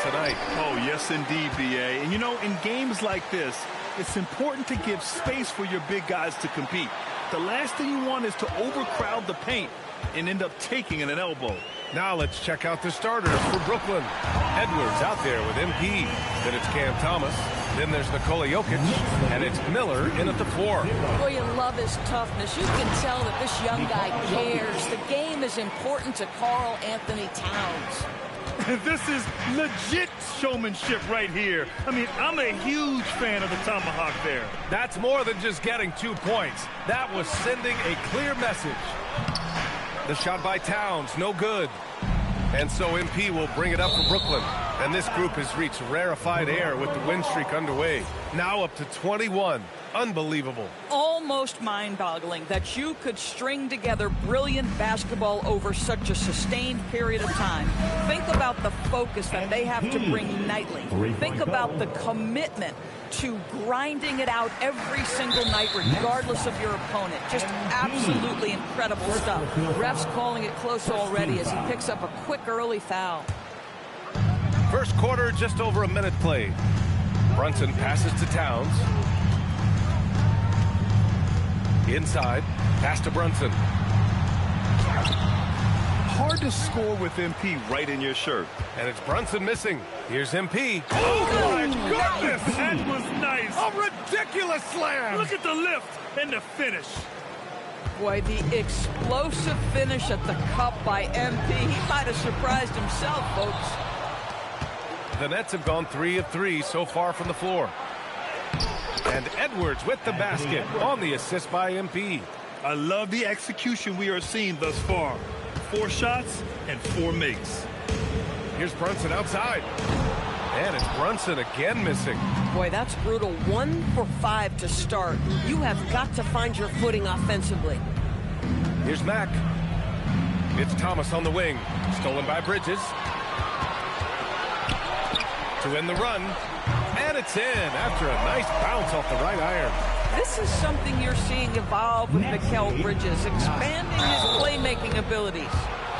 tonight. Oh, yes, indeed, B.A. And, you know, in games like this, it's important to give space for your big guys to compete. The last thing you want is to overcrowd the paint and end up taking an elbow. Now let's check out the starters for Brooklyn. Edwards out there with MP. Then it's Cam Thomas. Then there's Nikola Jokic. And it's Miller in at the 4. Boy, you love his toughness. You can tell that this young guy cares. The game is important to Karl Anthony Towns. This is legit showmanship right here. I mean, I'm a huge fan of the tomahawk there. That's more than just getting 2 points. That was sending a clear message. The shot by Towns, no good. And so MP will bring it up for Brooklyn. And this group has reached rarefied air with the win streak underway. Now up to 21. Unbelievable. Almost mind-boggling that you could string together brilliant basketball over such a sustained period of time. Think about the focus that they have to bring nightly. Think about the commitment to grinding it out every single night regardless of your opponent. Just absolutely incredible stuff. Refs calling it close already as he picks up a quick early foul. First quarter, just over a minute played. Brunson passes to Towns. Inside, pass to Brunson. Hard to score with MP right in your shirt. And it's Brunson missing. Here's MP. Oh, my goodness! That was nice. A ridiculous slam. Look at the lift and the finish. Boy, the explosive finish at the cup by MP. He might have surprised himself, folks. The Nets have gone 3 of 3 so far from the floor. And Edwards with the basket on the assist by MP. I love the execution we are seeing thus far. 4 shots and 4 makes. Here's Brunson outside. And it's Brunson again missing. Boy, that's brutal. 1 for 5 to start. You have got to find your footing offensively. Here's Mack. It's Thomas on the wing. Stolen by Bridges. To win the run. And it's in after a nice bounce off the right iron. This is something you're seeing evolve with Mikal Bridges, expanding his playmaking abilities.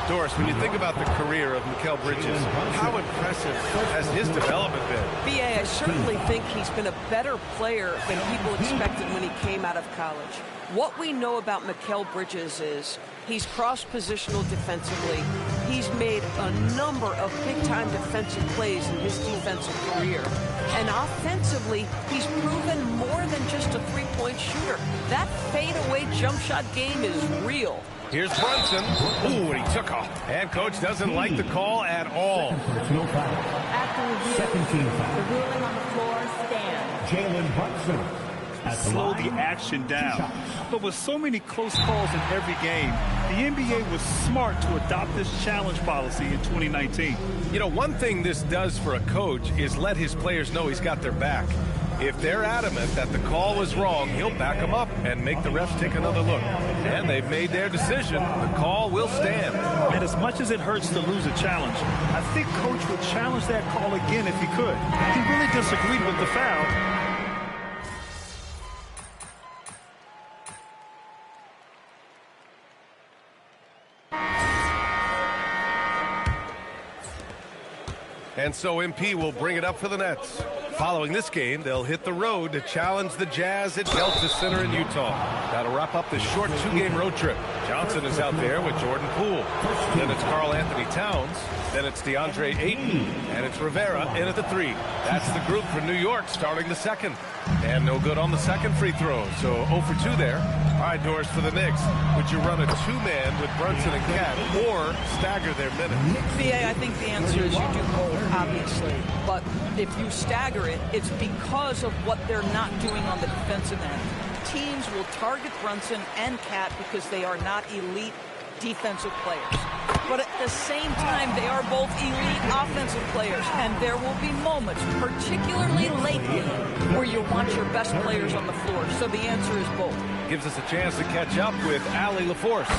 Doris, when you think about the career of Mikal Bridges, how impressive has his development been? B.A., I certainly think he's been a better player than people expected when he came out of college. What we know about Mikal Bridges is he's cross-positional defensively. He's made a number of big-time defensive plays in his defensive career. And offensively, he's proven more than just a three-point shooter. That fadeaway jump shot game is real. Here's Brunson. Ooh, and he took off. And coach doesn't like the call at all. Personal foul. After review, second team foul. The ruling on the floor stands. Jalen Brunson. Slow the action down. But with so many close calls in every game, the NBA was smart to adopt this challenge policy in 2019. You know, one thing this does for a coach is let his players know he's got their back. If they're adamant that the call was wrong, he'll back them up and make the refs take another look. And they've made their decision. The call will stand. And as much as it hurts to lose a challenge, I think Coach would challenge that call again if he could. He really disagreed with the foul. And so MP will bring it up for the Nets. Following this game, they'll hit the road to challenge the Jazz at Delta Center in Utah. That'll wrap up the short 2-game road trip. Johnson is out there with Jordan Poole. Then it's Karl Anthony Towns. Then it's DeAndre Ayton. And it's Rivera in at the 3. That's the group for New York starting the second. And no good on the second free throw. So 0 for 2 there. All right, Doris, for the Knicks, would you run a 2-man with Brunson and Cat or stagger their minutes? VA, I think the answer is you do both, obviously. But if you stagger it, it's because of what they're not doing on the defensive end. Teams will target Brunson and Cat because they are not elite defensive players. But at the same time, they are both elite offensive players. And there will be moments, particularly lately, where you want your best players on the floor. So the answer is both. Gives us a chance to catch up with Allie LaForce.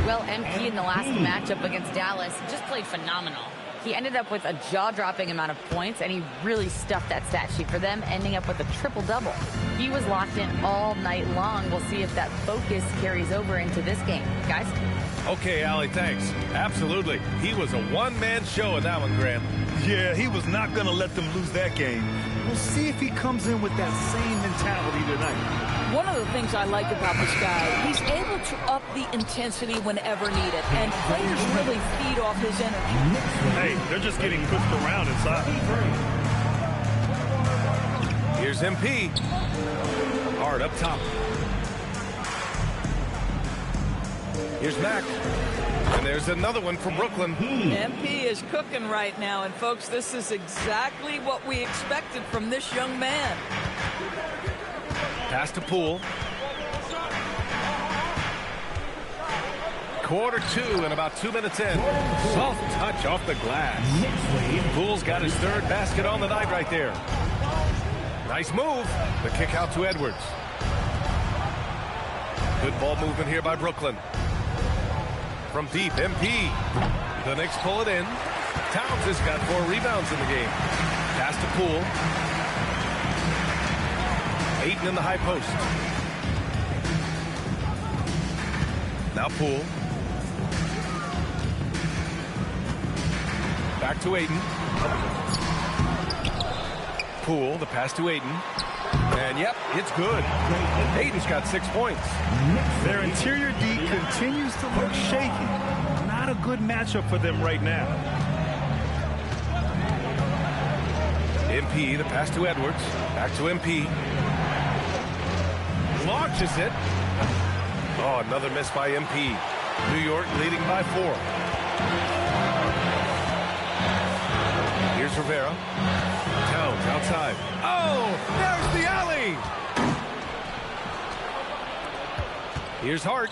Well, MP in the last matchup against Dallas just played phenomenal. He ended up with a jaw-dropping amount of points, and he really stuffed that stat sheet for them, ending up with a triple-double. He was locked in all night long. We'll see if that focus carries over into this game. Guys? Okay, Allie, thanks. Absolutely. He was a one-man show in that one, Graham. Yeah, he was not going to let them lose that game. We'll see if he comes in with that same mentality tonight. One of the things I like about this guy, he's able to up the intensity whenever needed, and players really feed off his energy. Hey, they're just getting pushed around inside. Here's MP. Hard up top. Here's Mack. And there's another one from Brooklyn. MP is cooking right now, and folks, this is exactly what we expected from this young man. Pass to Poole. Quarter 2 and about 2 minutes in. Soft touch off the glass. Poole's got his third basket on the night right there. Nice move. The kick out to Edwards. Good ball movement here by Brooklyn. From deep, MP. The Knicks pull it in. Towns has got 4 rebounds in the game. Pass to Poole. Ayton in the high post. Now Poole. Back to Ayton. Poole, the pass to Ayton. And yep, it's good. Ayton's got 6 points. Their interior D continues to look shaky. Not a good matchup for them right now. MP, the pass to Edwards. Back to MP. Launches it. Oh, another miss by MP. New York leading by 4. Here's Rivera. Towns outside. Oh, there's the alley. Here's Hart.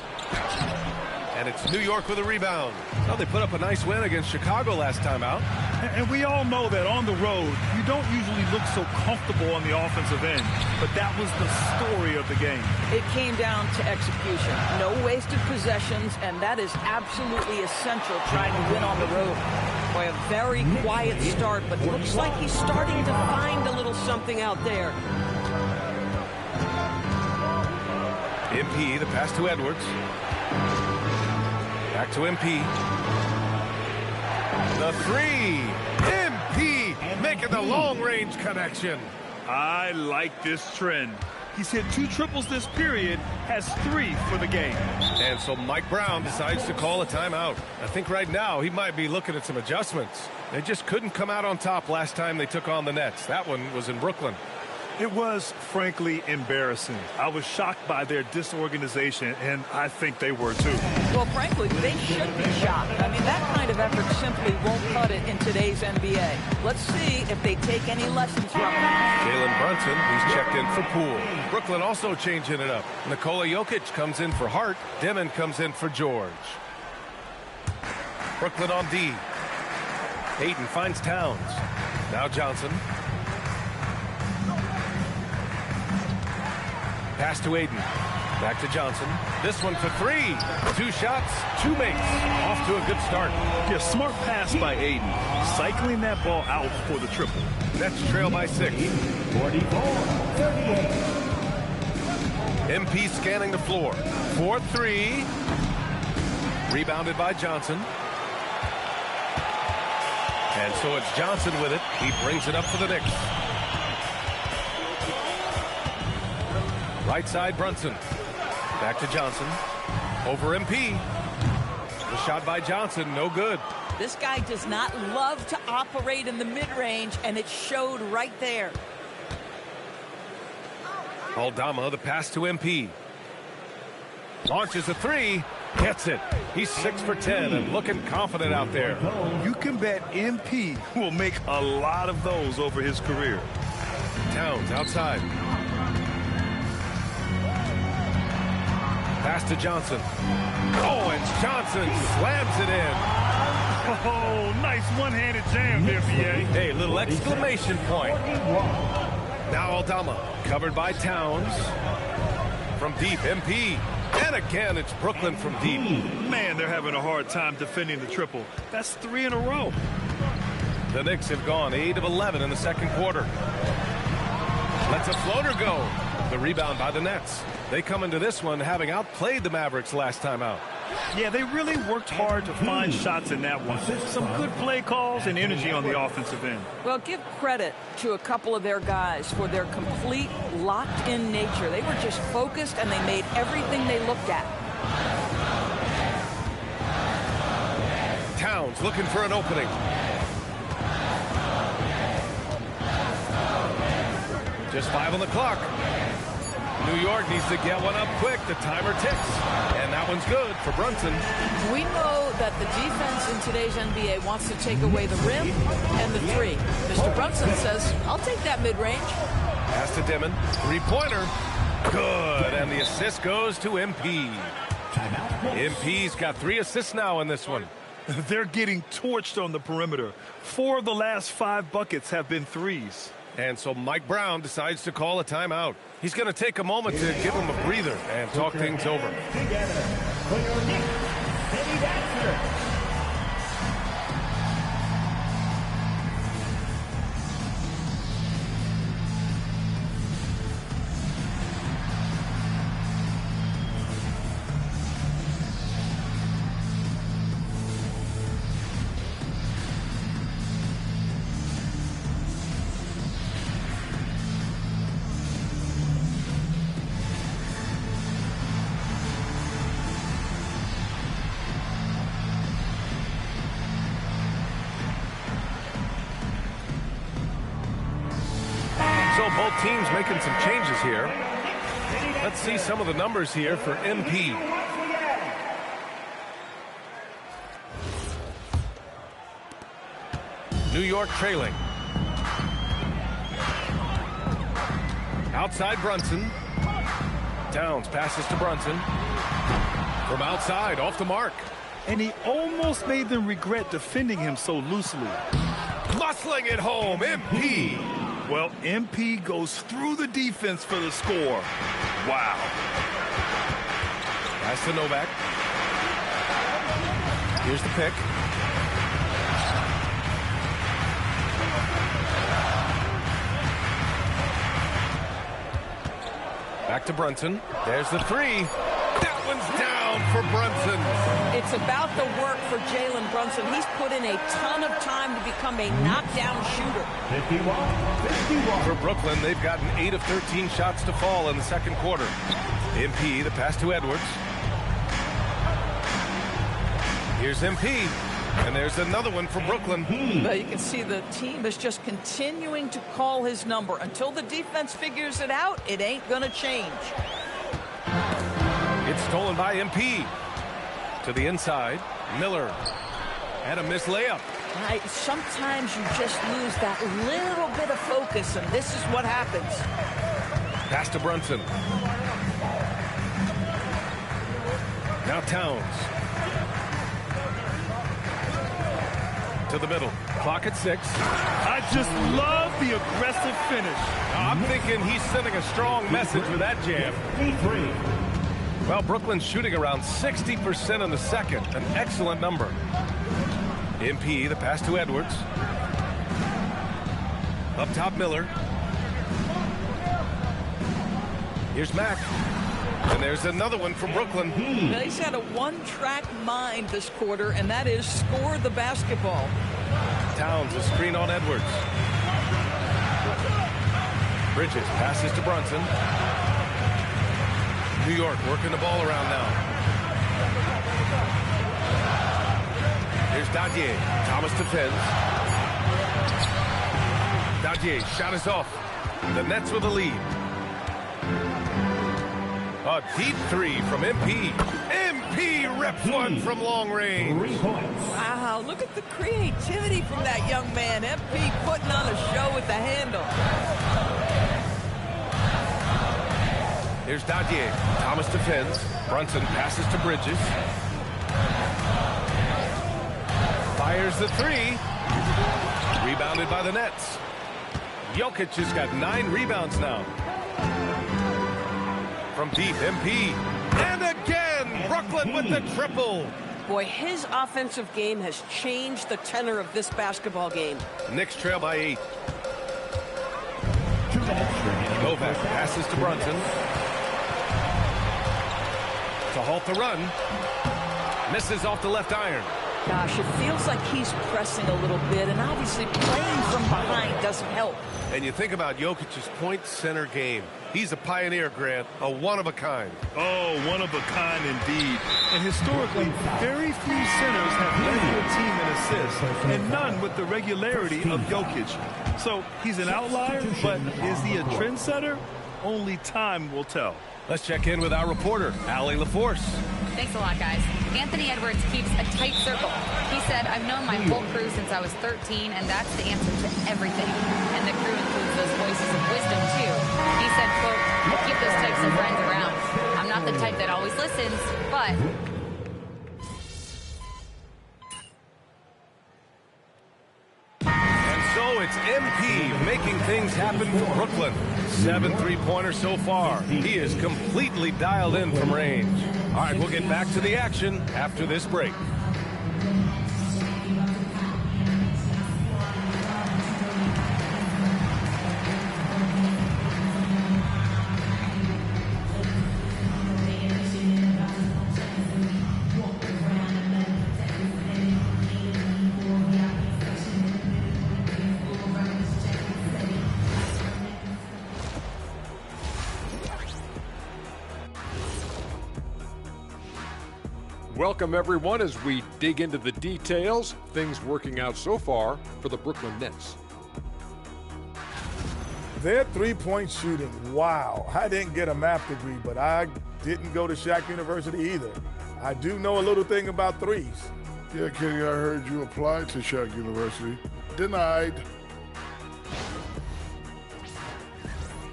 And it's New York with a rebound. Well, they put up a nice win against Chicago last time out. And we all know that on the road, you don't usually look so comfortable on the offensive end. But that was the story of the game. It came down to execution. No wasted possessions, and that is absolutely essential trying to win on the road. Boy, a very quiet start, but looks like he's starting to find a little something out there. MP, the pass to Edwards. Back to MP. The 3. MP making the long-range connection. I like this trend. He's hit 2 triples this period, has 3 for the game. And so Mike Brown decides to call a timeout. I think right now he might be looking at some adjustments. They just couldn't come out on top last time they took on the Nets. That one was in Brooklyn. It was, frankly, embarrassing. I was shocked by their disorganization, and I think they were, too. Well, frankly, they should be shocked. I mean, that kind of effort simply won't cut it in today's NBA. Let's see if they take any lessons from it. Jalen Brunson, he's checked in for Poole. Brooklyn also changing it up. Nikola Jokic comes in for Hart. Demon comes in for George. Brooklyn on D. Ayton finds Towns. Now Johnson. Pass to Ayton. Back to Johnson. This one for 3. 2 shots, 2 makes. Off to a good start. Yeah, smart pass by Ayton. Cycling that ball out for the triple. Nets trail by 6. 44-38. MP scanning the floor. 4-3. Rebounded by Johnson. And so it's Johnson with it. He brings it up for the Knicks. Right side, Brunson. Back to Johnson. Over MP. The shot by Johnson, no good. This guy does not love to operate in the mid-range, and it showed right there. Aldama, the pass to MP. Launches a 3. Gets it. He's 6 for 10 and looking confident out there. You can bet MP will make a lot of those over his career. Towns outside. Pass to Johnson. Oh, and Johnson slams it in. Oh, nice one-handed jam there, BA. Hey, little exclamation point. Now Aldama, covered by Towns. From deep, MP. And again, it's Brooklyn from deep. Man, they're having a hard time defending the triple. That's 3 in a row. The Knicks have gone 8 of 11 in the second quarter. Lets a floater go. The rebound by the Nets. They come into this one having outplayed the Mavericks last time out. Yeah, they really worked hard to find shots in that one. Some good play calls and energy on the offensive end. Well, give credit to a couple of their guys for their complete locked-in nature. They were just focused, and they made everything they looked at. Towns looking for an opening. Just 5 on the clock. New York needs to get one up quick. The timer ticks. And that one's good for Brunson. We know that the defense in today's NBA wants to take away the rim and the three. Mr. Brunson says, I'll take that mid-range. Pass to Dimon. Three-pointer. Good. And the assist goes to MP. MP's got 3 assists now in this one. They're getting torched on the perimeter. 4 of the last 5 buckets have been threes. And so Mike Brown decides to call a timeout. He's going to take a moment to give him a breather and talk things over. Together for your Knicks City Dancer. So both teams making some changes here. Let's see some of the numbers here for MP. New York trailing. Outside Brunson. Towns passes to Brunson. From outside, off the mark. And he almost made them regret defending him so loosely. Muscling it home, MP. Well, MP goes through the defense for the score. Wow. Pass to Novak. Here's the pick. Back to Brunson. There's the 3. That one's down for Brunson. It's about the work for Jalen Brunson. He's put in a ton of time to become a knockdown shooter. 51. For Brooklyn, they've gotten 8 of 13 shots to fall in the second quarter. MP, the pass to Edwards. Here's MP. And there's another one for Brooklyn. But you can see the team is just continuing to call his number. Until the defense figures it out, it ain't going to change. It's stolen by MP. To the inside. Miller. And a missed layup. Sometimes you just lose that little bit of focus, and this is what happens. Pass to Brunson. Now Towns. To the middle. Clock at 6. I just love the aggressive finish. I'm thinking he's sending a strong message with that jam. Well, Brooklyn's shooting around 60% in the second. An excellent number. MP, the pass to Edwards. Up top, Miller. Here's Mack. And there's another one for Brooklyn. Now, he's had a one-track mind this quarter, and that is score the basketball. Towns, a screen on Edwards. Bridges passes to Brunson. New York working the ball around now. Here's Dadier. Thomas defends. Dadier, shot is off. The Nets with the lead. A deep 3 from MP. MP reps one from long range. 3 points. Wow, look at the creativity from that young man. MP putting on a show with the handle. Here's Dadier. Thomas defends. Brunson passes to Bridges. Fires the 3. Rebounded by the Nets. Jokic has got 9 rebounds now. From deep, MP. And again, Brooklyn with the triple. Boy, his offensive game has changed the tenor of this basketball game. Knicks trail by 8. 2 minutes remaining. Novak passes to Brunson. To halt the run. Misses off the left iron. Gosh, it feels like he's pressing a little bit, and obviously playing from behind doesn't help. And you think about Jokic's point center game. He's a pioneer, Grant, a one-of-a-kind. Oh, one-of-a-kind indeed. And historically, very few centers have led their team in assists, and none with the regularity of Jokic. So he's an outlier, but is he a trendsetter? Only time will tell. Let's check in with our reporter, Allie LaForce. Thanks a lot, guys. Anthony Edwards keeps a tight circle. He said, I've known my whole crew since I was 13, and that's the answer to everything. And the crew includes those voices of wisdom, too. He said, quote, I keep those types of friends around. I'm not the type that always listens, but... So it's MP making things happen for Brooklyn. 7 3-pointers so far. He is completely dialed in from range. All right, we'll get back to the action after this break. Welcome, everyone, as we dig into the details. Things working out so far for the Brooklyn Nets. Their three-point shooting, wow. I didn't get a math degree, but I didn't go to Shaq University either. I do know a little thing about threes. Yeah, Kenny, I heard you applied to Shaq University. Denied.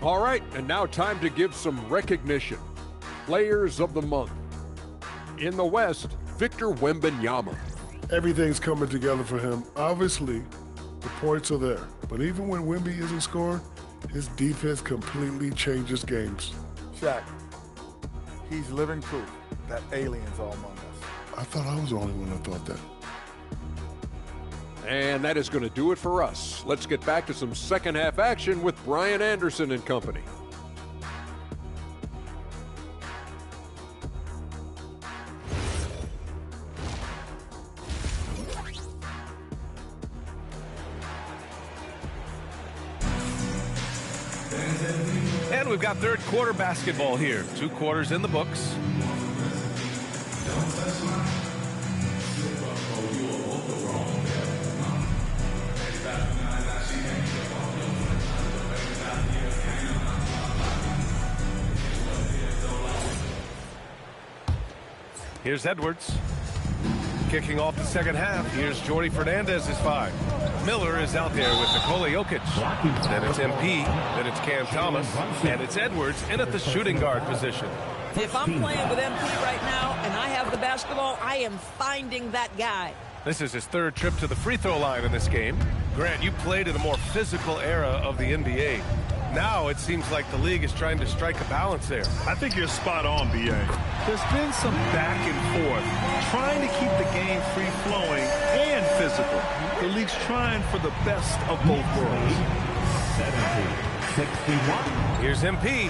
All right, and now time to give some recognition. Players of the Month. In the West, Victor Wembanyama. Everything's coming together for him. Obviously, the points are there. But even when Wemby isn't scoring, his defense completely changes games. Shaq, he's living proof that aliens are among us. I thought I was the only one that thought that. And that is going to do it for us. Let's get back to some second half action with Brian Anderson and company. And we've got third quarter basketball here. 2 quarters in the books. Here's Edwards. Kicking off the second half. Here's Jordi Fernandez's 5. Miller is out there with Nikola Jokic. Then it's MP. Then it's Cam Thomas. And it's Edwards in at the shooting guard position. If I'm playing with MP right now and I have the basketball, I am finding that guy. This is his 3rd trip to the free throw line in this game. Grant, you played in a more physical era of the NBA. Now it seems like the league is trying to strike a balance there. I think you're spot on, B.A. There's been some back and forth, trying to keep the game free-flowing and physical. The league's trying for the best of both worlds. 70-61. Here's MP.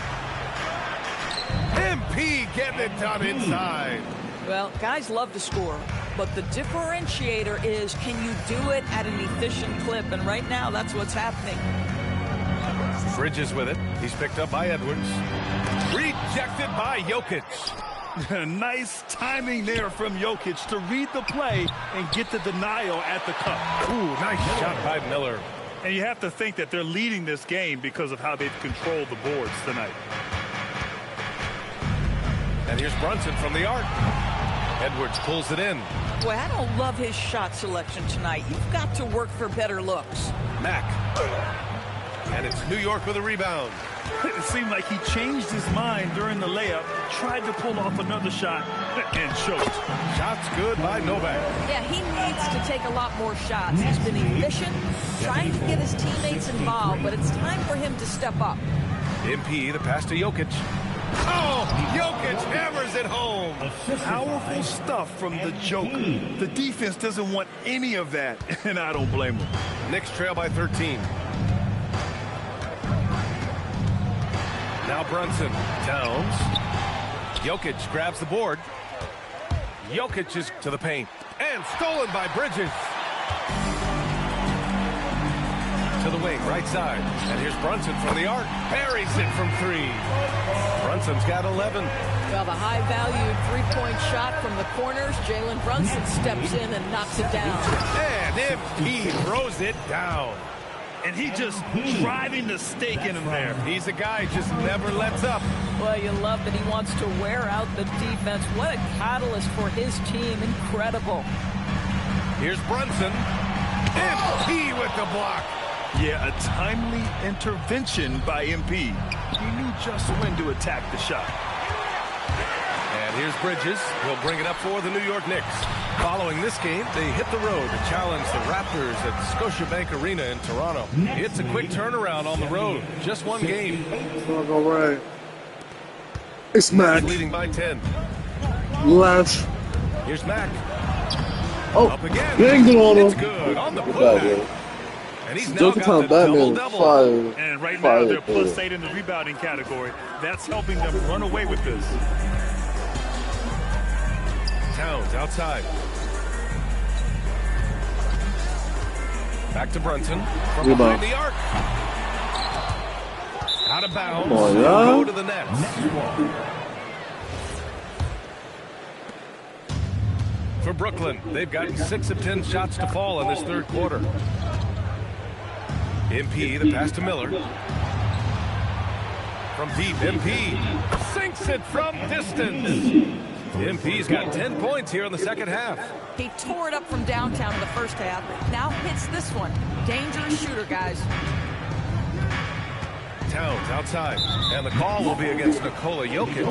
MP getting it done inside. Well, guys love to score, but the differentiator is, can you do it at an efficient clip? And right now, that's what's happening. Bridges with it. He's picked up by Edwards. Rejected by Jokic. Nice timing there from Jokic to read the play and get the denial at the cup. Ooh, nice shot by Miller. And you have to think that they're leading this game because of how they've controlled the boards tonight. And here's Brunson from the arc. Edwards pulls it in. Boy, I don't love his shot selection tonight. You've got to work for better looks. Mack. And it's New York with a rebound. It seemed like he changed his mind during the layup, tried to pull off another shot, and choked. Shots good by Novak. Yeah, he needs to take a lot more shots. He's been efficient, trying to get his teammates involved, but it's time for him to step up. MP, the pass to Jokic. Oh, Jokic hammers it home. Powerful stuff from the Joker. The defense doesn't want any of that, and I don't blame them. Knicks trail by 13. Now Brunson. Towns. Jokic grabs the board. Jokic is to the paint. And stolen by Bridges. To the wing, right side. And here's Brunson from the arc. Buries it from 3. Brunson's got 11. Well, the high-valued three-point shot from the corners. Jalen Brunson steps in and knocks it down. And MP throws it down. And he just driving the stake in him there. He's a guy just never lets up. Well, you love that he wants to wear out the defense. What a catalyst for his team. Incredible. Here's Brunson. MP with the block. Yeah, a timely intervention by MP. He knew just when to attack the shot. And here's Bridges. He'll bring it up for the New York Knicks. Following this game, they hit the road to challenge the Raptors at Scotiabank Arena in Toronto. It's a quick turnaround on the road. Just one game. All right. It's Mac. Leading by 10. Left. Here's Mac. Oh, up again. bang on him. It's good on the putback. And he's now got the double-double. Fire. And right now they're +8 in the rebounding category. That's helping them run away with this. Towns outside. Back to Brunson from behind the arc. Out of bounds. Go to the Nets. For Brooklyn, they've gotten 6 of 10 shots to fall in this third quarter. MP, the pass to Miller. From deep, MP sinks it from distance. MP's got 10 points here in the second half. He tore it up from downtown in the first half. Now hits this one. Dangerous shooter, guys. Towns outside. And the call will be against Nikola Jokic.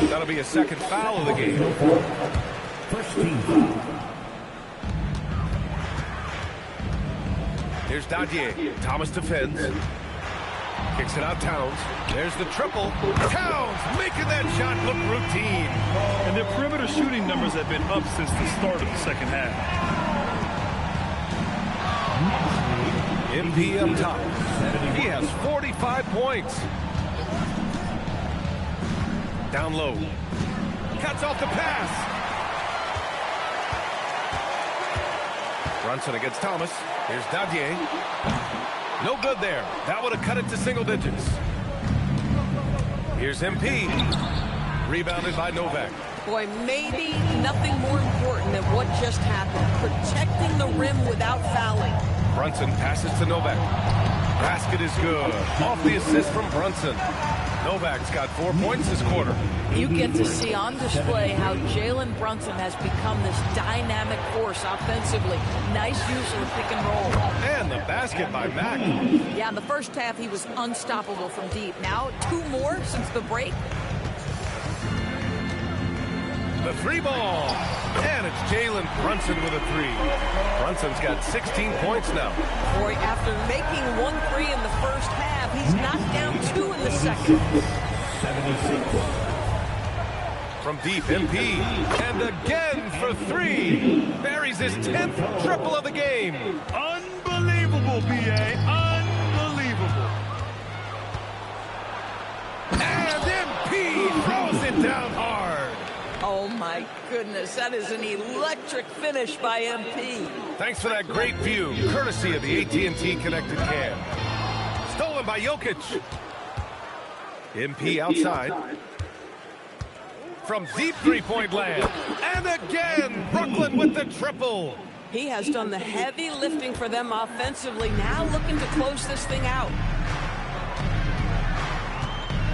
That'll be a second foul of the game. First team foul. Here's Dadier. Thomas defends. Kicks it out, Towns. There's the triple. Towns making that shot look routine. And their perimeter shooting numbers have been up since the start of the second half. MP up top. He has 45 points. Down low. Cuts off the pass. Brunson against Thomas. Here's Dadier. No good there. That would have cut it to single digits. Here's MP. Rebounded by Novak. Boy, maybe nothing more important than what just happened. Protecting the rim without fouling. Brunson passes to Novak. Basket is good. Off the assist from Brunson. Novak's got 4 points this quarter. You get to see on display how Jalen Brunson has become this dynamic force offensively. Nice use of the pick and roll. And the basket by Mack. Yeah, in the first half, he was unstoppable from deep. Now, 2 more since the break. The 3 ball. And it's Jalen Brunson with a 3. Brunson's got 16 points now. Boy, after making 1 3 in the first half, he's knocked down 2 in the second. 76. From deep, MP. And again for 3. Buries his 10th triple of the game. Unbelievable, BA. Unbelievable. And MP throws it down hard. Oh, my goodness. That is an electric finish by MP. Thanks for that great view, courtesy of the AT&T Connected Cam. Stolen by Jokic. MP outside. From deep three-point land. And again, Brooklyn with the triple. He has done the heavy lifting for them offensively. Now looking to close this thing out.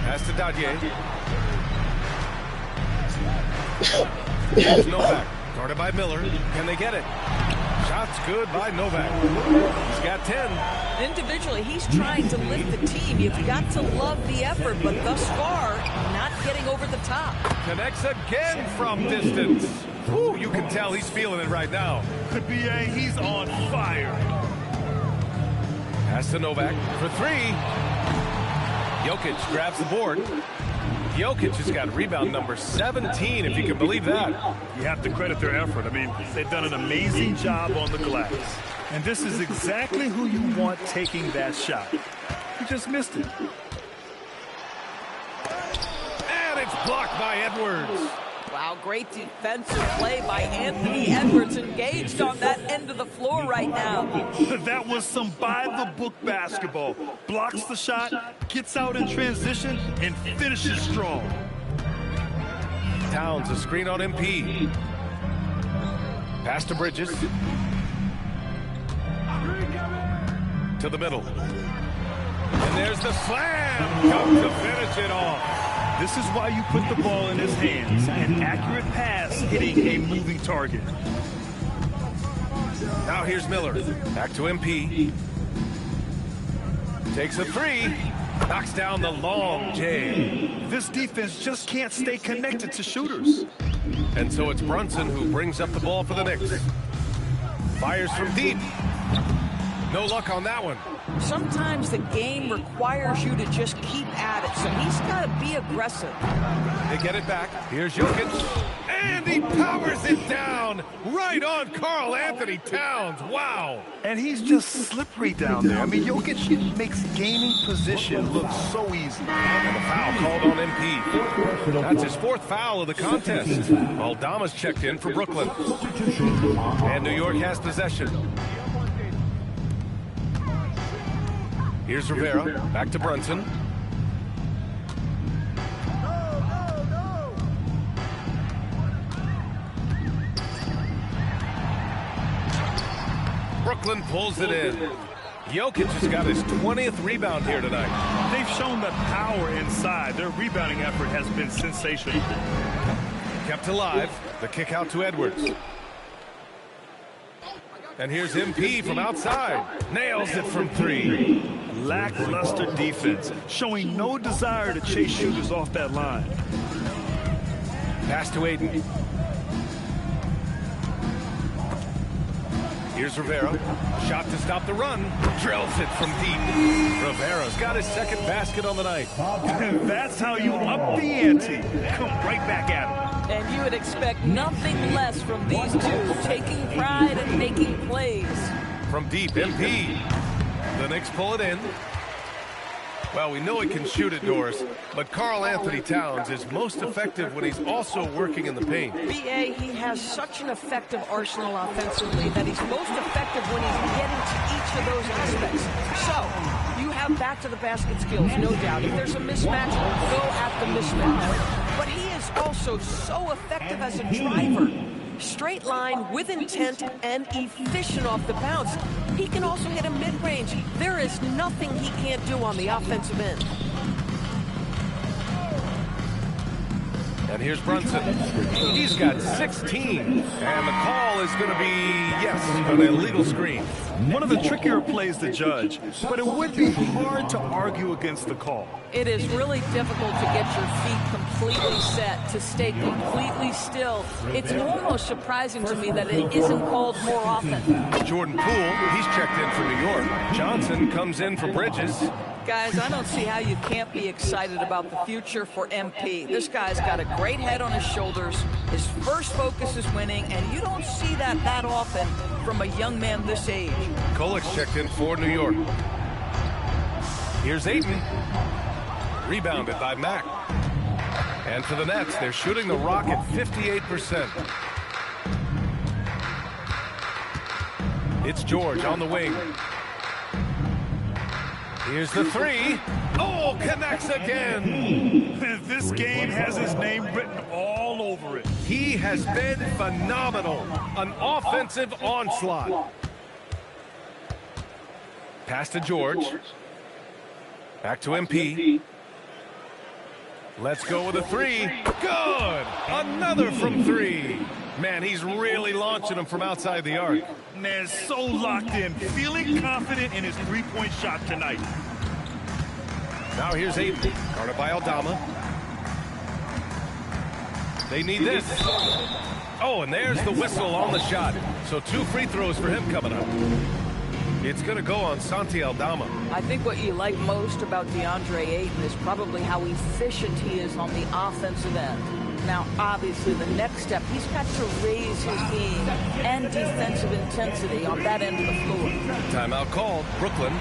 Pass to Dadier. Here's Novak. Guarded by Miller. Can they get it? Shot's good by Novak. He's got 10. Individually, he's trying to lift the team. You've got to love the effort, but thus far, not getting over the top. Connects again from distance. Ooh, you can tell he's feeling it right now. The BA, he's on fire. Pass to Novak for 3. Jokic grabs the board. Jokic has got rebound number 17, if you can believe that. You have to credit their effort. I mean, they've done an amazing job on the glass. And this is exactly who you want taking that shot. He just missed it. And it's blocked by Edwards. Wow, great defensive play by Anthony Edwards, engaged on that end of the floor right now. That was some by-the-book basketball. Blocks the shot, gets out in transition, and finishes strong. Towns, a screen on MP. Pass to Bridges. To the middle. And there's the slam. Come to finish it off. This is why you put the ball in his hands. An accurate pass hitting a moving target. Now here's Miller. Back to MP. Takes a three. Knocks down the long J. This defense just can't stay connected to shooters. And so it's Brunson who brings up the ball for the Knicks. Fires from deep. No luck on that one. Sometimes the game requires you to just keep at it, so he's got to be aggressive. They get it back. Here's Jokic. And he powers it down right on Karl Anthony Towns. Wow. And he's just slippery down there. I mean, Jokic makes gaining position look so easy. And a foul called on MP. That's his fourth foul of the contest. Aldama's checked in for Brooklyn. And New York has possession. Here's Rivera, back to Brunson. Brooklyn pulls it in. Jokic has got his 20th rebound here tonight. They've shown the power inside. Their rebounding effort has been sensational. Kept alive. The kick out to Edwards. And here's MP from outside. Nails it from three. Lackluster defense, showing no desire to chase shooters off that line. Pass to Aiden. Here's Rivera. Shot to stop the run. Drills it from deep. Rivera's got his second basket on the night. That's how you up the ante. Come right back at him. And you would expect nothing less from these two, taking pride and making plays. From deep, MP. The Knicks pull it in. Well, we know he can shoot it, Doris, but Karl Anthony Towns is most effective when he's also working in the paint. B.A., he has such an effective arsenal offensively that he's most effective when he's getting to each of those aspects. So, you have back-to-the-basket skills, no doubt. If there's a mismatch, go at the mismatch. But he is also so effective as a driver. Straight line, with intent, and efficient off the bounce. He can also hit a mid-range. There is nothing he can't do on the offensive end. And here's Brunson. He's got 16. And the call is going to be, yes, an illegal screen. One of the trickier plays to judge, but it would be hard to argue against the call. It is really difficult to get your feet completely set, to stay completely still. It's almost surprising to me that it isn't called more often. Jordan Poole, he's checked in for New York. Johnson comes in for Bridges. Guys, I don't see how you can't be excited about the future for MP. This guy's got a great head on his shoulders. His first focus is winning, and you don't see that often from a young man this age. Kolik's checked in for New York. Here's Ayton. Rebounded by Mack. And for the Nets, they're shooting the rock at 58%. It's George on the wing. Here's the three. Oh, connects again. This game has his name written all over it. He has been phenomenal. An offensive onslaught. Pass to George. Back to MP. Let's go with a three. Good. Another from three. Man, he's really launching them from outside the arc. Man, so locked in, feeling confident in his three-point shot tonight. Now here's Aiden, guarded by Aldama. They need this. Oh, and there's the whistle on the shot. So 2 free throws for him coming up. It's going to go on Santi Aldama. I think what you like most about DeAndre Ayton is probably how efficient he is on the offensive end. Now, obviously, the next step, he's got to raise his game and defensive intensity on that end of the floor. Timeout called. Brooklyn.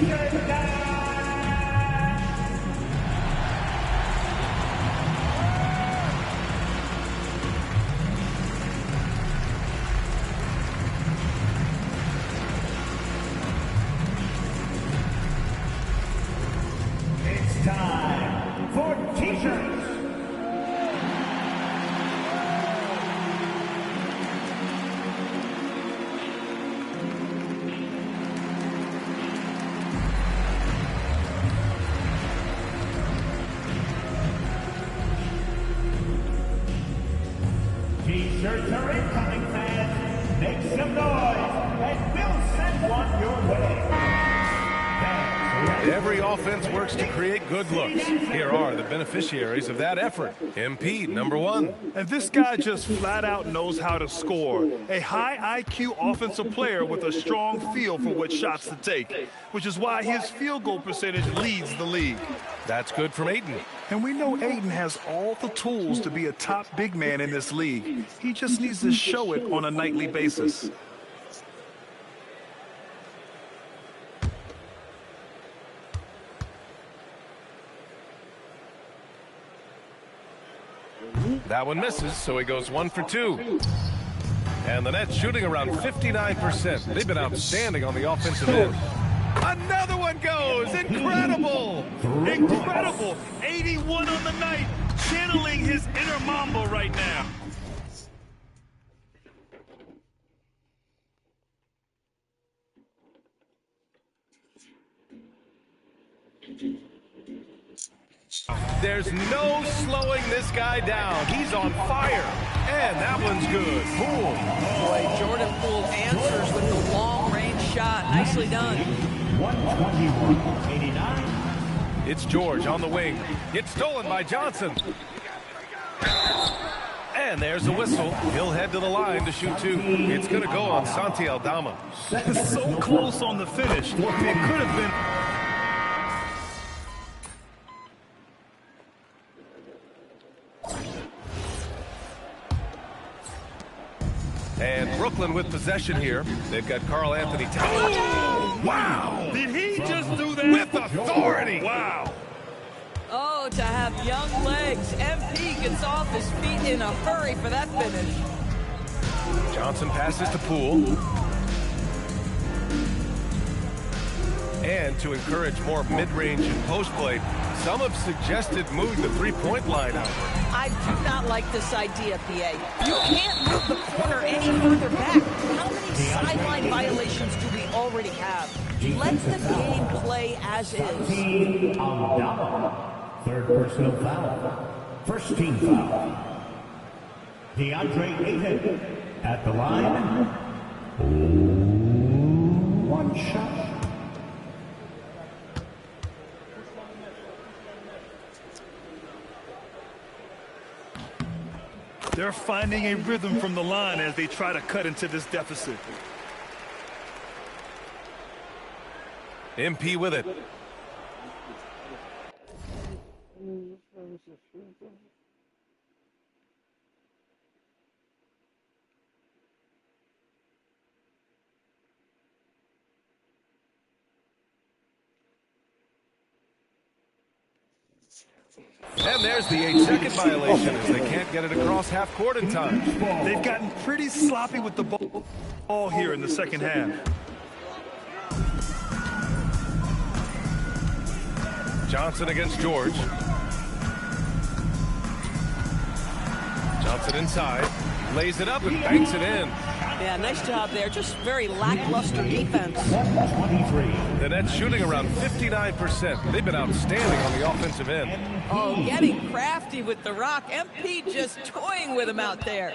It's time for T-shirts. T-shirts are incoming, fans. Make some noise, and we'll send one your way. Every offense works to create good looks. Here are the beneficiaries of that effort. MP, number 1. And this guy just flat out knows how to score. A high IQ offensive player with a strong feel for what shots to take, which is why his field goal percentage leads the league. That's good from Ayton. And we know Ayton has all the tools to be a top big man in this league. He just needs to show it on a nightly basis. That one misses, so he goes 1 for 2. And the Nets shooting around 59%. They've been outstanding on the offensive end. Another one goes! Incredible! Incredible! 81 on the night, channeling his inner Mamba right now. There's no slowing this guy down. He's on fire. And that one's good. Poole. Boy, Jordan Poole answers with the long-range shot. Nicely done. 121-89. It's George on the wing. It's stolen by Johnson. And there's a whistle. He'll head to the line to shoot 2. It's going to go on Santi Aldama. So close on the finish. It could have been... And Brooklyn with possession here. They've got Karl Anthony Towns. Oh, wow! Did he just do that? With authority! Wow! Oh, to have young legs. MP gets off his feet in a hurry for that finish. Johnson passes to Poole. And to encourage more mid-range and post play, some have suggested moving the three-point line out. I do not like this idea, PA. You can't move the corner any further back. How many sideline violations do we already have? Let the game play as is. Third personal foul. First team foul. DeAndre Ayton at the line. One shot. They're finding a rhythm from the line as they try to cut into this deficit. MP with it. And there's the 8-second violation as they can't get it across half court in time. They've gotten pretty sloppy with the ball here in the second half. Johnson against George. Johnson inside, lays it up and banks it in. Yeah, nice job there. Just very lackluster defense. 123. The Nets shooting around 59%. They've been outstanding on the offensive end. Oh, getting crafty with the rock. MP just toying with him out there.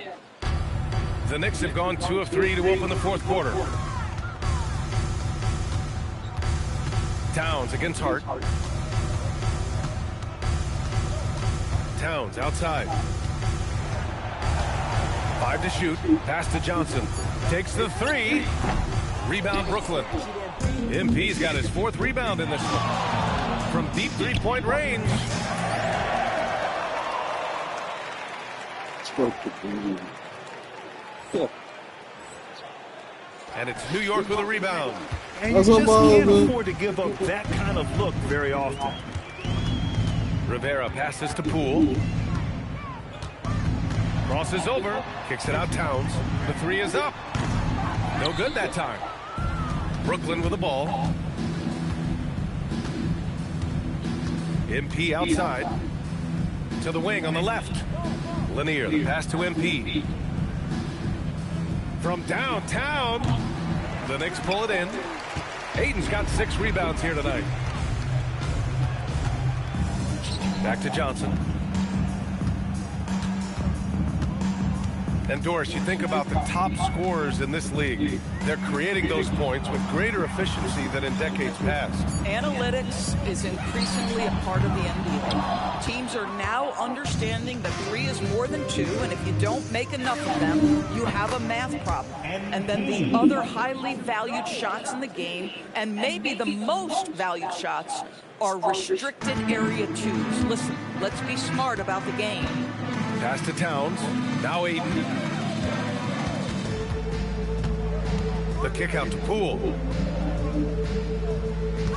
The Knicks have gone 2 of 3 to open the fourth quarter. Towns against Hart. Towns outside. 5 to shoot. Pass to Johnson. Takes the 3. Rebound Brooklyn. MP's got his 4th rebound in this one. From deep three-point range. And it's New York with a rebound. And you just can't afford to give up that kind of look very often. Rivera passes to Poole. Crosses over, kicks it out Towns. The three is up. No good that time. Brooklyn with the ball. MP outside. To the wing on the left. Lanier, the pass to MP. From downtown, the Knicks pull it in. Aiden's got 6 rebounds here tonight. Back to Johnson. And Doris, you think about the top scorers in this league. They're creating those points with greater efficiency than in decades past. Analytics is increasingly a part of the NBA. Teams are now understanding that 3 is more than 2, and if you don't make enough of them, you have a math problem. And then the other highly valued shots in the game, and maybe the most valued shots, are restricted area 2s. Listen, let's be smart about the game. Pass to Towns. Now Aiden. The kick out to Poole.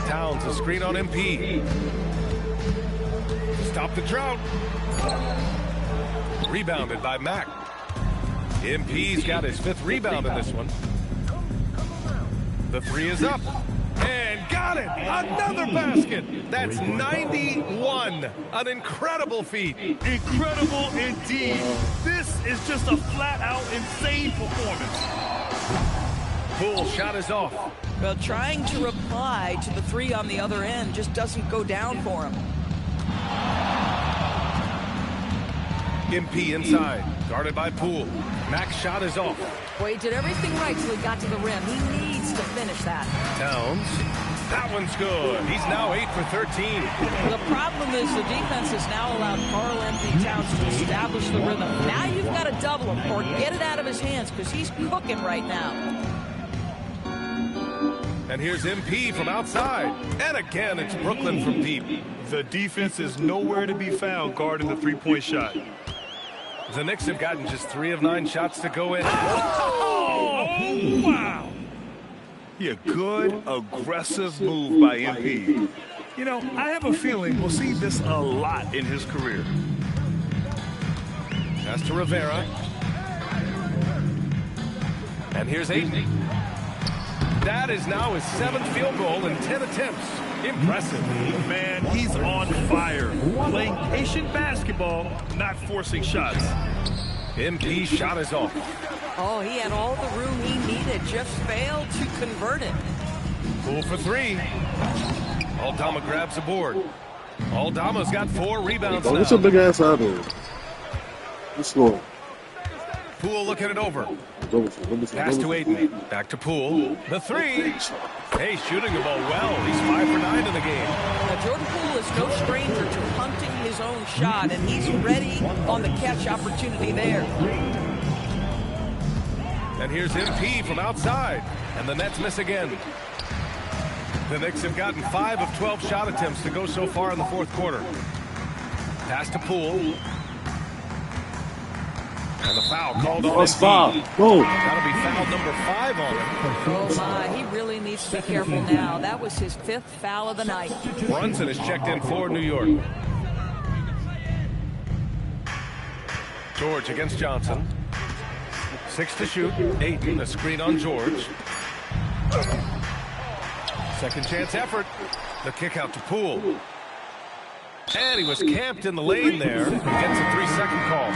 Towns, a screen on MP. Stop the drought. Rebounded by Mack. MP's got his 5th rebound in this one. The 3 is up. And got it! Another basket! That's 91. An incredible feat. Incredible indeed. This is just a flat-out insane performance. Poole shot is off. Well, trying to reply to the 3 on the other end just doesn't go down for him. MP inside, guarded by Poole. Mack's shot is off. Boy, he did everything right till he got to the rim. He needs to finish that. Towns. That one's good. He's now 8 for 13. The problem is the defense has now allowed Karl-Anthony Towns to establish the rhythm. Now you've got to double him or get it out of his hands because he's cooking right now. And here's MP from outside. And again, it's Brooklyn from deep. The defense is nowhere to be found guarding the three-point shot. The Knicks have gotten just 3 of 9 shots to go in. Oh, wow. Yeah, good, aggressive move by MP. You know, I have a feeling we'll see this a lot in his career. Pass to Rivera. And here's Aiden. That is now his 7th field goal in 10 attempts. Impressive. Man, he's on fire. Playing patient basketball, not forcing shots. MP's shot is off. Oh, he had all the room he needed, just failed to convert it. Poole for 3. Aldama grabs the board. Aldama's got 4 rebounds now. What's your big ass out there? Let's score. Poole looking it over. Pass to Aiden. Back to Poole. The 3. Hey, shooting the ball well. He's 5 for 9 in the game. Now, Jordan Poole is no stranger to hunting his own shot, and he's ready on the catch opportunity there. And here's MP from outside. And the Nets miss again. The Knicks have gotten 5 of 12 shot attempts to go so far in the 4th quarter. Pass to Poole. And the foul called on MP. That'll be foul number 5 on him. Oh, my. He really needs to be careful now. That was his 5th foul of the night. Brunson is checked in for New York. George against Johnson. 6 to shoot. 8. A screen on George. Second chance effort. The kick out to Poole. And he was camped in the lane there. He gets a 3-second call.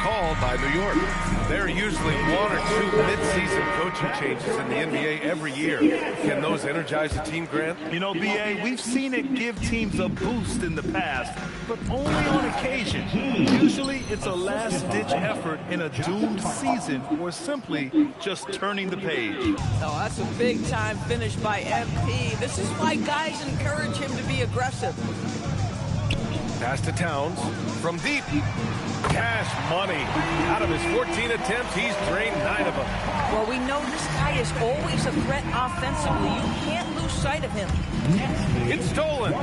Called by New York. There are usually 1 or 2 mid-season coaching changes in the NBA every year. Can those energize the team, Grant? You know, B.A., we've seen it give teams a boost in the past, but only on occasion. Usually it's a last-ditch effort in a doomed season or simply just turning the page. Oh, that's a big-time finish by MP. This is why guys encourage him to be aggressive. Pass to Towns from deep. Cash money. Out of his 14 attempts, he's drained 9 of them. Well, we know this guy is always a threat offensively. You can't lose sight of him. It's stolen.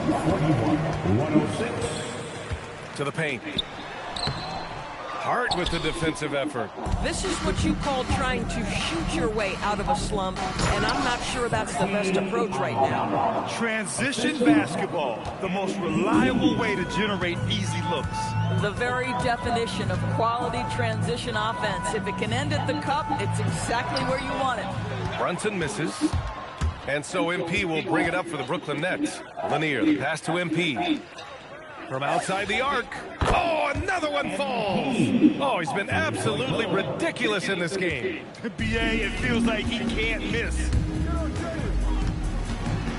To the paint. Hart with the defensive effort. This is what you call trying to shoot your way out of a slump, and I'm not sure that's the best approach right now. Transition basketball, the most reliable way to generate easy looks. The very definition of quality transition offense. If it can end at the cup, it's exactly where you want it. Brunson misses. And so MP will bring it up for the Brooklyn Nets. Lanier, the pass to MP. From outside the arc. Oh, another one falls. Oh, he's been absolutely ridiculous in this game. BA, it feels like he can't miss.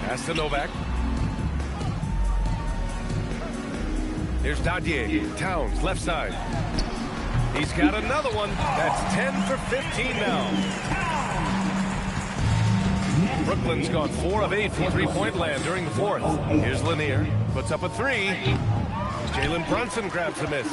Pass to Novak. Here's Dadier. Towns, left side. He's got another one. That's 10 for 15 now. Brooklyn's gone 4 of 8 from three-point land during the fourth. Here's Lanier. Puts up a three. Jalen Brunson grabs a miss.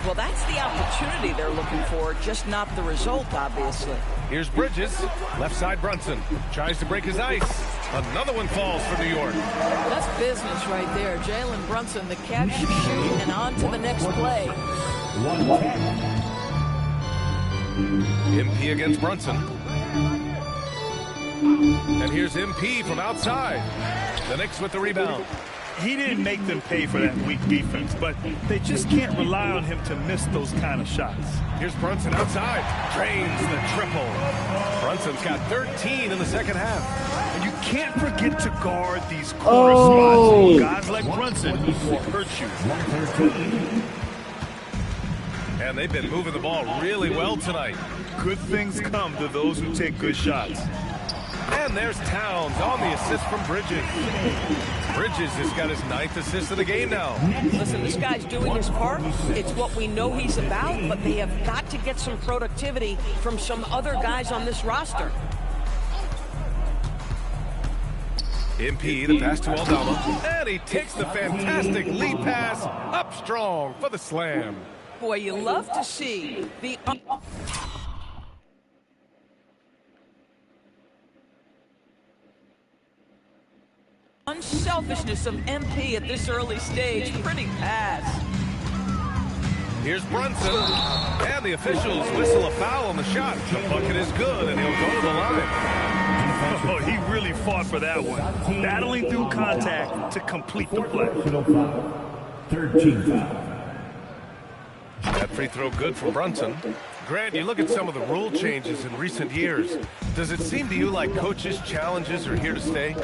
Well, that's the opportunity they're looking for, just not the result, obviously. Here's Bridges. Left side Brunson. Tries to break his ice. Another one falls for New York. That's business right there. Jalen Brunson, the catch, shoot, and on to the next play. MP against Brunson. And here's MP from outside. The Knicks with the rebound. He didn't make them pay for that weak defense, but they just can't rely on him to miss those kind of shots. Here's Brunson outside. Drains the triple. Brunson's got 13 in the second half. And you can't forget to guard these corner spots. Guys like Brunson will hurt you. And they've been moving the ball really well tonight. Good things come to those who take good shots. And there's Towns on the assist from Bridges. Bridges has got his 9th assist of the game now. Listen, this guy's doing his part. It's what we know he's about, but they have got to get some productivity from some other guys on this roster. MP, the pass to Aldama. And he takes the fantastic lead pass up strong for the slam. Boy, you love to see the unselfishness of MP at this early stage. Pretty pass. Here's Brunson. And the officials whistle a foul on the shot. The bucket is good, and he'll go to the line. Oh, he really fought for that one. Battling through contact to complete the play. Third team foul. That free throw good for Brunson. Grant, you look at some of the rule changes in recent years. Does it seem to you like coaches' challenges are here to stay?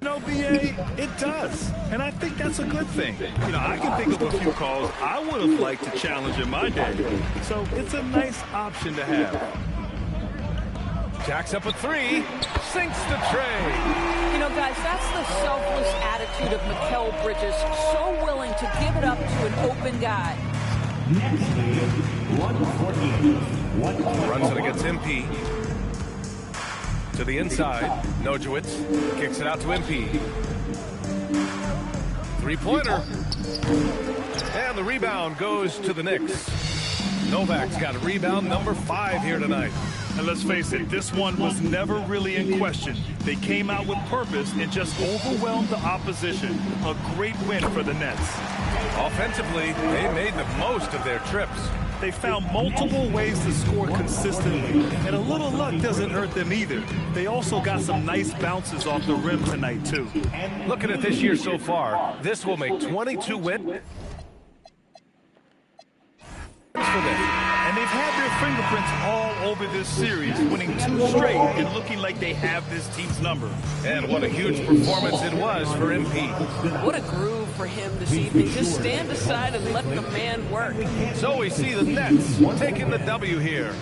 No, BA, it does. And I think that's a good thing. You know, I can think of a few calls I would have liked to challenge in my day. So it's a nice option to have. Jacks up a three. Sinks the tray. You know, guys, that's the selfless attitude of Mikal Bridges. So willing to give it up to an open guy. Next game, 148. Brunson against MP. To the inside. Nojewicz kicks it out to MP. Three-pointer. And the rebound goes to the Knicks. Novak's got rebound number 5 here tonight. And let's face it, this one was never really in question. They came out with purpose and just overwhelmed the opposition. A great win for the Nets. Offensively, they made the most of their trips. They found multiple ways to score consistently, and a little luck doesn't hurt them either. They also got some nice bounces off the rim tonight, too. Looking at this year so far, this will make 22 wins for them. And they've had their fingerprints all over this series, winning 2 straight and looking like they have this team's number. And what a huge performance it was for MP. What a groove for him this evening. Just stand aside and let the man work. So we see the Nets taking the W here.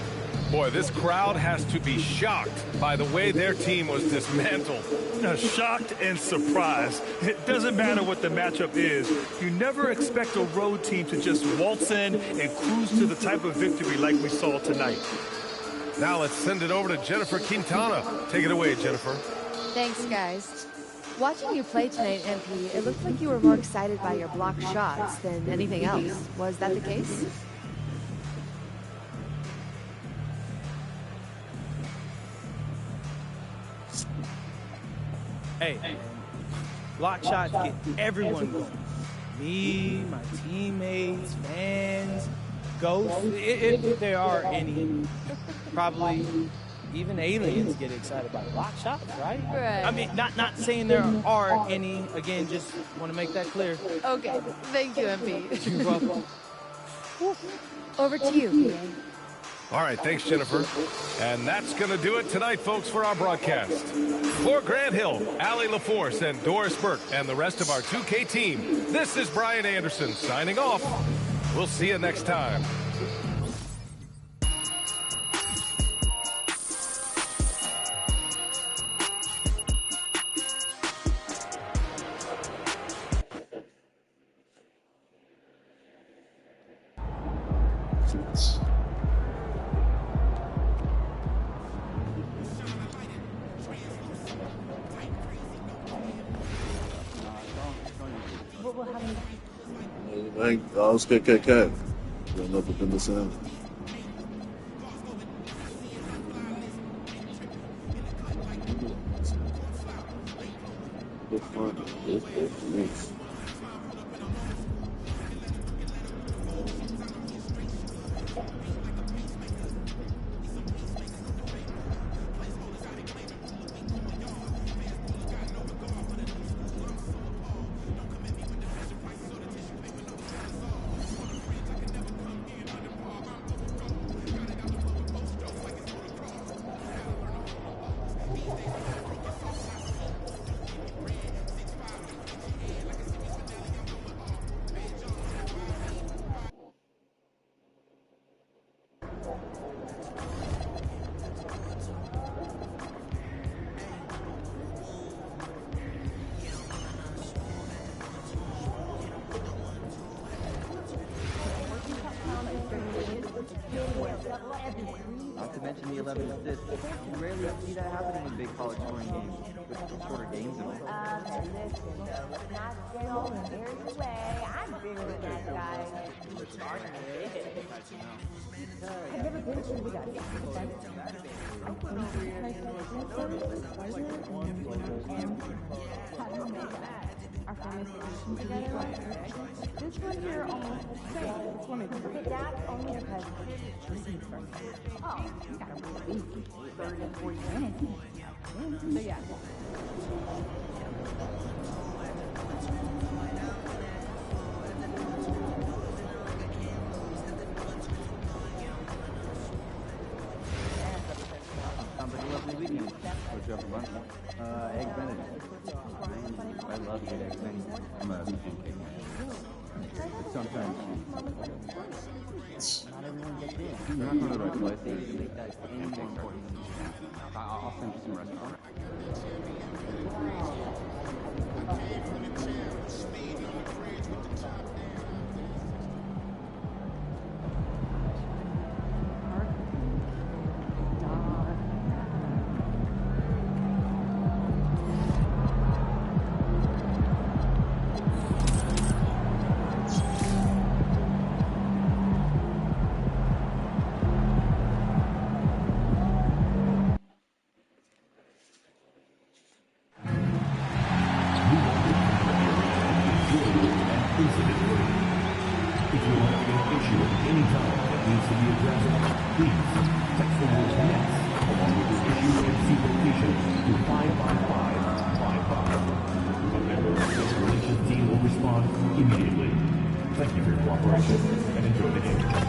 Boy, this crowd has to be shocked by the way their team was dismantled. Shocked and surprised. It doesn't matter what the matchup is. You never expect a road team to just waltz in and cruise to the type of victory like we saw tonight. Now let's send it over to Jennifer Quintana. Take it away, Jennifer. Thanks, guys. Watching you play tonight, MP, it looked like you were more excited by your blocked shots than anything else. Was that the case? Hey, block shots get everyone going. me, my teammates, fans, ghosts, if there are any, probably even aliens get excited by block shots, right? Right. I mean, not saying there are any. Again, just want to make that clear. Okay. Thank you, MP. You're welcome. Over to you, PA. All right, thanks, Jennifer. And that's going to do it tonight, folks, for our broadcast. For Grant Hill, Allie LaForce, and Doris Burke, and the rest of our 2K team, this is Brian Anderson signing off. We'll see you next time. Hey, all's KKK. Run up in the sound. Good fun. Thanks. Not to mention the 11 assists. You rarely see that happening in big college scoring games with shorter games and all. I'm bigger than that guy. I've never been to the guy. Our families together. This one here almost the same. That's only because you gotta wait 30 to 40 minutes. So yeah. Sounds like a lovely weekend. What'd you have for lunch? Egg Benedict. I love good eggs Benedict. I'm a pancake man. But sometimes not everyone gets in. They're not going to the right place. They need to make that any more important. I'll send you some restaurants. Immediately. Thank you for your cooperation and enjoy the game.